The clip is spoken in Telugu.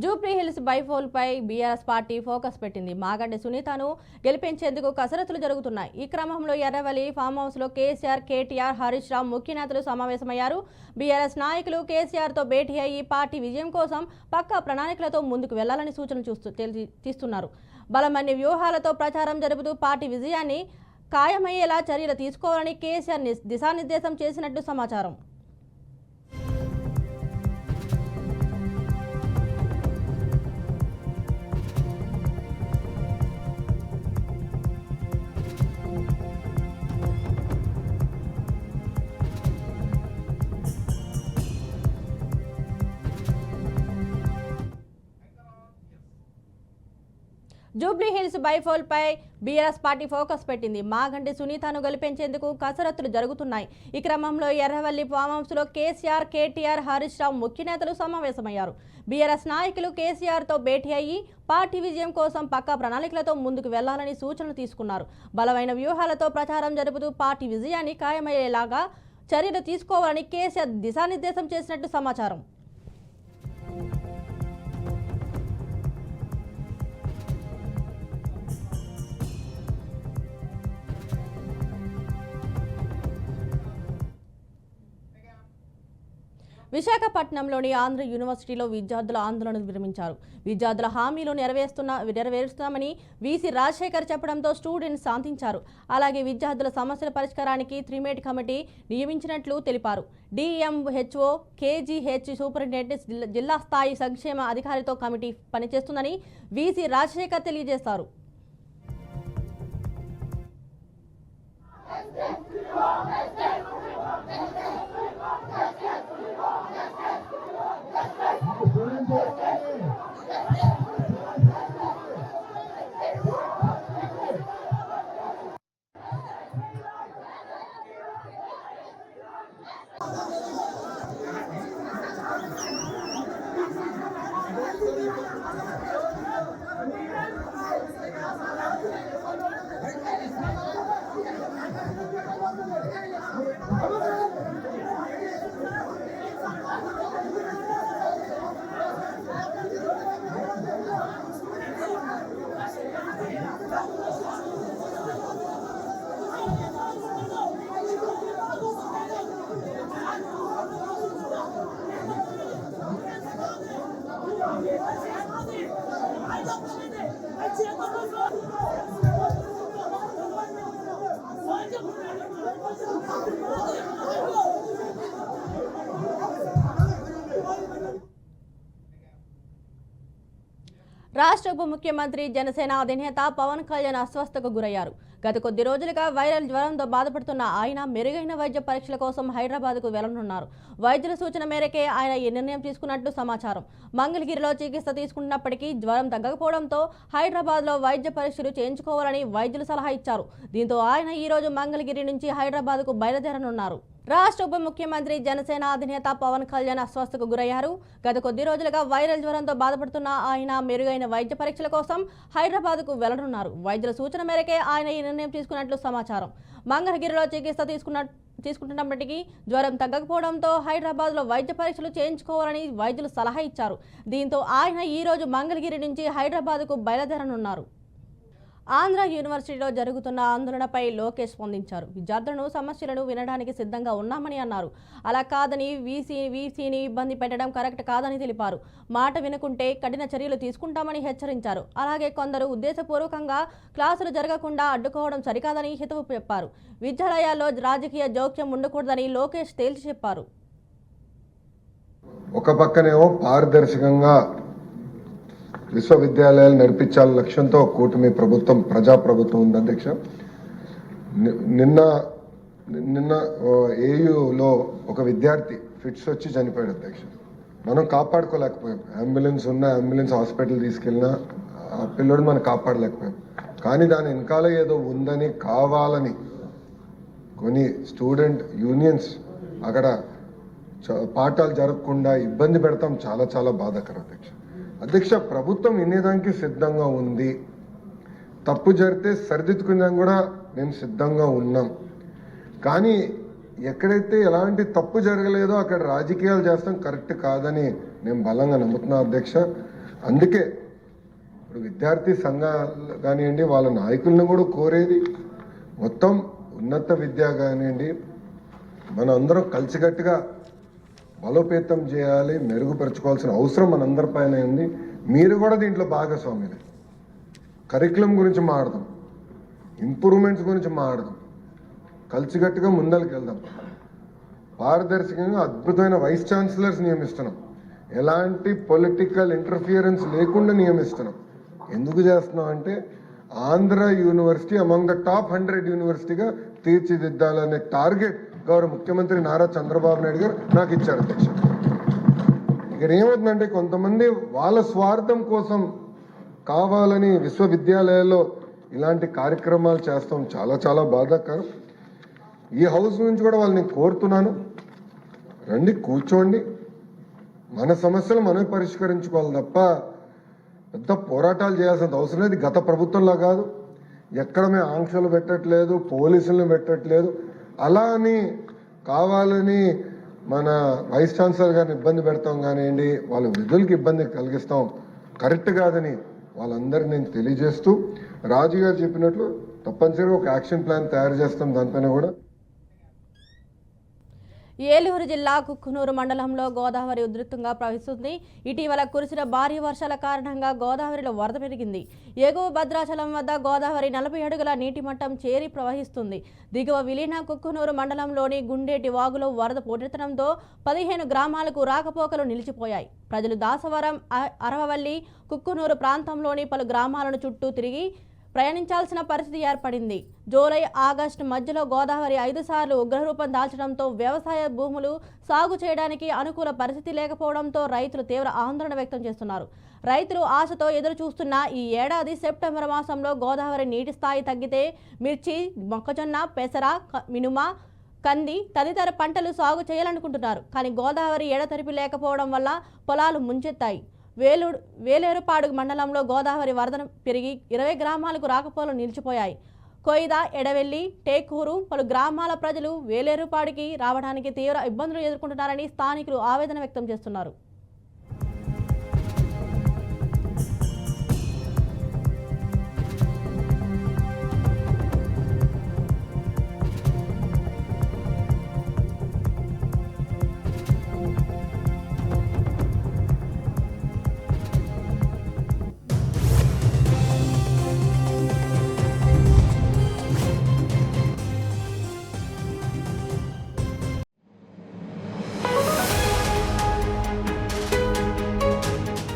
జూబ్లీ హిల్స్ బైపోల్పై బీఆర్ఎస్ పార్టీ ఫోకస్ పెట్టింది. మాగంటి సునీతను గెలిపించేందుకు కసరత్తులు జరుగుతున్నాయి. ఈ క్రమంలో ఎర్రవల్లి ఫామ్ హౌస్లో కేసీఆర్, కేటీఆర్, హరీష్ రావు ముఖ్య నేతలు సమావేశమయ్యారు. బీఆర్ఎస్ నాయకులు కేసీఆర్తో భేటీ అయ్యి పార్టీ విజయం కోసం పక్కా ప్రణాళికలతో ముందుకు వెళ్లాలని సూచనలు తీస్తున్నారు. బలమైన వ్యూహాలతో ప్రచారం జరుపుతూ పార్టీ విజయాన్ని ఖాయమయ్యేలా చర్యలు తీసుకోవాలని కేసీఆర్ దిశానిర్దేశం చేసినట్టు సమాచారం. జూబ్లీ హిల్స్ బైపోల్పై బీఆర్ఎస్ పార్టీ ఫోకస్ పెట్టింది. మాగంటి సునీతను గెలిపించేందుకు కసరత్తులు జరుగుతున్నాయి. ఈ క్రమంలో ఎర్రవల్లి ఫామ్ హౌస్లో కేసీఆర్, కేటీఆర్, హరీష్ రావు ముఖ్య నేతలు సమావేశమయ్యారు. బీఆర్ఎస్ నాయకులు కేసీఆర్తో భేటీ అయ్యి పార్టీ విజయం కోసం పక్కా ప్రణాళికలతో ముందుకు వెళ్లాలని సూచనలు తీసుకున్నారు. బలమైన వ్యూహాలతో ప్రచారం జరుపుతూ పార్టీ విజయాన్ని ఖాయమయ్యేలాగా చర్యలు తీసుకోవాలని కేసీఆర్ దిశానిర్దేశం చేసినట్టు సమాచారం. విశాఖపట్నంలోని ఆంధ్ర యూనివర్సిటీలో విద్యార్థుల ఆందోళన విరమించారు. విద్యార్థుల హామీలు నెరవేరుస్తామని వీసీ రాజశేఖర్ చెప్పడంతో స్టూడెంట్స్ శాంతించారు. అలాగే విద్యార్థుల సమస్యల పరిష్కారానికి 3 కమిటీ నియమించినట్లు తెలిపారు. డిఎంహెచ్ఓ, కేజీహెచ్ సూపరింటెండెంట్, జిల్లా స్థాయి సంక్షేమ అధికారితో కమిటీ పనిచేస్తుందని వీసీ రాజశేఖర్ తెలియజేశారు. రాష్ట్ర ఉప ముఖ్యమంత్రి, జనసేన అధినేత పవన్ కళ్యాణ్ అస్వస్థతకు గురయ్యారు. గత కొద్ది రోజులుగా వైరల్ జ్వరంతో బాధపడుతున్న ఆయన మెరుగైన వైద్య పరీక్షల కోసం హైదరాబాద్కు వెళ్లనున్నారు. వైద్యుల సూచన మేరకే ఆయన ఈ నిర్ణయం తీసుకున్నట్లు సమాచారం. మంగళగిరిలో చికిత్స తీసుకున్నప్పటికీ జ్వరం తగ్గకపోవడంతో హైదరాబాద్లో వైద్య పరీక్షలు చేయించుకోవాలని వైద్యులు సలహా ఇచ్చారు. దీంతో ఆయన ఈ రోజు మంగళగిరి నుంచి హైదరాబాద్కు బయలుదేరనున్నారు. రాష్ట్ర ఉప ముఖ్యమంత్రి, జనసేన అధినేత పవన్ కళ్యాణ్ అస్వస్థతకు గురయ్యారు. గత కొద్ది రోజులుగా వైరల్ జ్వరంతో బాధపడుతున్న ఆయన మెరుగైన వైద్య పరీక్షల కోసం హైదరాబాద్కు వెళ్లనున్నారు. వైద్యుల సూచన మేరకే ఆయన ఈ నిర్ణయం తీసుకున్నట్లు సమాచారం. మంగళగిరిలో చికిత్స తీసుకుంటున్నప్పటికీ జ్వరం తగ్గకపోవడంతో హైదరాబాద్లో వైద్య పరీక్షలు చేయించుకోవాలని వైద్యులు సలహా ఇచ్చారు. దీంతో ఆయన ఈ రోజు మంగళగిరి నుంచి హైదరాబాద్కు బయలుదేరనున్నారు. ఆంధ్ర యూనివర్సిటీలో జరుగుతున్న ఆందోళనపై లోకేష్ స్పందించారు. విద్యార్థులను సమస్యలను వినడానికి సిద్ధంగా ఉన్నామని అన్నారు. అలా కాదని వీసీని ఇబ్బంది పెట్టడం కరెక్ట్ కాదని తెలిపారు. మాట వినుకుంటే కఠిన చర్యలు తీసుకుంటామని హెచ్చరించారు. అలాగే కొందరు ఉద్దేశపూర్వకంగా క్లాసులు జరగకుండా అడ్డుకోవడం సరికాదని హితవు చెప్పారు. విద్యాలయాల్లో రాజకీయ జోక్యం ఉండకూడదని లోకేష్ తేల్చి చెప్పారు. ఒక పక్కనేమో పారదర్శకంగా విశ్వవిద్యాలయాలు నడిపించాల లక్ష్యంతో కూటమి ప్రభుత్వం, ప్రజాప్రభుత్వం ఉంది అధ్యక్ష. నిన్న ఏయులో ఒక విద్యార్థి ఫిట్స్ వచ్చి చనిపోయాడు అధ్యక్ష. మనం కాపాడుకోలేకపోయాం. అంబులెన్స్ హాస్పిటల్ తీసుకెళ్ళినా ఆ పిల్లోడు మనం కాపాడలేకపోయాం. కానీ దాని వెనకాల ఏదో ఉందని కావాలని కొన్ని స్టూడెంట్ యూనియన్స్ అక్కడ పాఠాలు జరగకుండా ఇబ్బంది పెడతాం. చాలా చాలా బాధాకరం అధ్యక్ష. ప్రభుత్వం వినేదానికి సిద్ధంగా ఉంది. తప్పు జరిగితే సరిదిద్దుకునేదానికి కూడా మేము సిద్ధంగా ఉన్నాం. కానీ ఎక్కడైతే ఎలాంటి తప్పు జరగలేదో అక్కడ రాజకీయాలు చేస్తాం కరెక్ట్ కాదని నేను బలంగా నమ్ముతున్నా అధ్యక్ష. అందుకే ఇప్పుడు విద్యార్థి సంఘాలు కానివ్వండి, వాళ్ళ నాయకులను కూడా కోరేది మొత్తం ఉన్నత విద్య కానివ్వండి, మనం అందరం కలిసికట్టుగా బలోపేతం చేయాలి, మెరుగుపరచుకోవాల్సిన అవసరం మనందరిపైన ఉంది. మీరు కూడా దీంట్లో భాగస్వామ్యులే. కరికులం గురించి మాట్లాడదాం, ఇంప్రూవ్మెంట్స్ గురించి మాట్లాడదాం, కలిసికట్టుగా ముందరికి వెళ్దాం. పారదర్శకంగా అద్భుతమైన వైస్ ఛాన్సలర్స్ నియమిస్తున్నాం, ఎలాంటి పొలిటికల్ ఇంటర్ఫియరెన్స్ లేకుండా నియమిస్తున్నాం. ఎందుకు చేస్తున్నాం అంటే Andhra university among the top 100 యూనివర్సిటీగా తీర్చిదిద్దాలనే టార్గెట్ గౌరవ ముఖ్యమంత్రి నారా చంద్రబాబు నాయుడు గారు నాకు ఇచ్చారు అధ్యక్ష. ఇక్కడ ఏమవుతుందంటే కొంతమంది వాళ్ళ స్వార్థం కోసం కావాలని విశ్వవిద్యాలయాల్లో ఇలాంటి కార్యక్రమాలు చేస్తాం, చాలా చాలా బాధాకరం. ఈ హౌస్ నుంచి కూడా వాళ్ళని కోరుతున్నాను, రండి కూర్చోండి, మన సమస్యలు మనమే పరిష్కరించుకోవాలి తప్ప పెద్ద పోరాటాలు చేయాల్సిన అవసరం లేదు. గత ప్రభుత్వంలో కాదు, ఎక్కడ మేము ఆంక్షలు పెట్టట్లేదు, పోలీసులను పెట్టట్లేదు. అలా అని కావాలని మన వైస్ ఛాన్సలర్ గారిని ఇబ్బంది పెడతాం కానివ్వండి, వాళ్ళ విధులకి ఇబ్బంది కలిగిస్తాం, కరెక్ట్ కాదని వాళ్ళందరినీ నేను తెలియజేస్తూ, రాజు గారు చెప్పినట్లు తప్పనిసరిగా ఒక యాక్షన్ ప్లాన్ తయారు చేస్తాం. దానిపైన కూడా ఏలూరు జిల్లా కుక్కునూరు మండలంలో గోదావరి ఉధృతంగా ప్రవహిస్తుంది. ఇటీవల కురిసిన భారీ వర్షాల కారణంగా గోదావరిలో వరద పెరిగింది. ఎగువ భద్రాచలం వద్ద గోదావరి 40 అడుగుల నీటి మట్టం చేరి ప్రవహిస్తుంది. దిగువ విలీన కుక్కునూరు మండలంలోని గుండేటి వాగులో వరద పోటెత్తడంతో 15 గ్రామాలకు రాకపోకలు నిలిచిపోయాయి. ప్రజలు దాసవరం, అరవవల్లి, కుక్కునూరు ప్రాంతంలోని పలు గ్రామాలను చుట్టూ తిరిగి ప్రయాణించాల్సిన పరిస్థితి ఏర్పడింది. జూలై, ఆగస్టు మధ్యలో గోదావరి 5 సార్లు ఉగ్రరూపం దాల్చడంతో వ్యవసాయ భూములు సాగు చేయడానికి అనుకూల పరిస్థితి లేకపోవడంతో రైతులు తీవ్ర ఆందోళన వ్యక్తం చేస్తున్నారు. రైతులు ఆశతో ఎదురు చూస్తున్న ఈ ఏడాది సెప్టెంబర్ మాసంలో గోదావరి నీటి స్థాయి తగ్గితే మిర్చి, మొక్కజొన్న, పెసర, మినుమ, కంది తదితర పంటలు సాగు చేయాలనుకుంటున్నారు. కానీ గోదావరి ఎడతెరిపి లేకపోవడం వల్ల పొలాలు ముంచెత్తాయి. వేలేరుపాడు మండలంలో గోదావరి వరద పెరిగి 20 గ్రామాలకు రాకపోకలు నిలిచిపోయాయి. కొయిద, ఎడవెల్లి, టేకూరు పలు గ్రామాల ప్రజలు వేలేరుపాడికి రావడానికి తీవ్ర ఇబ్బందులు ఎదుర్కొంటున్నారని స్థానికులు ఆవేదన వ్యక్తం చేస్తున్నారు.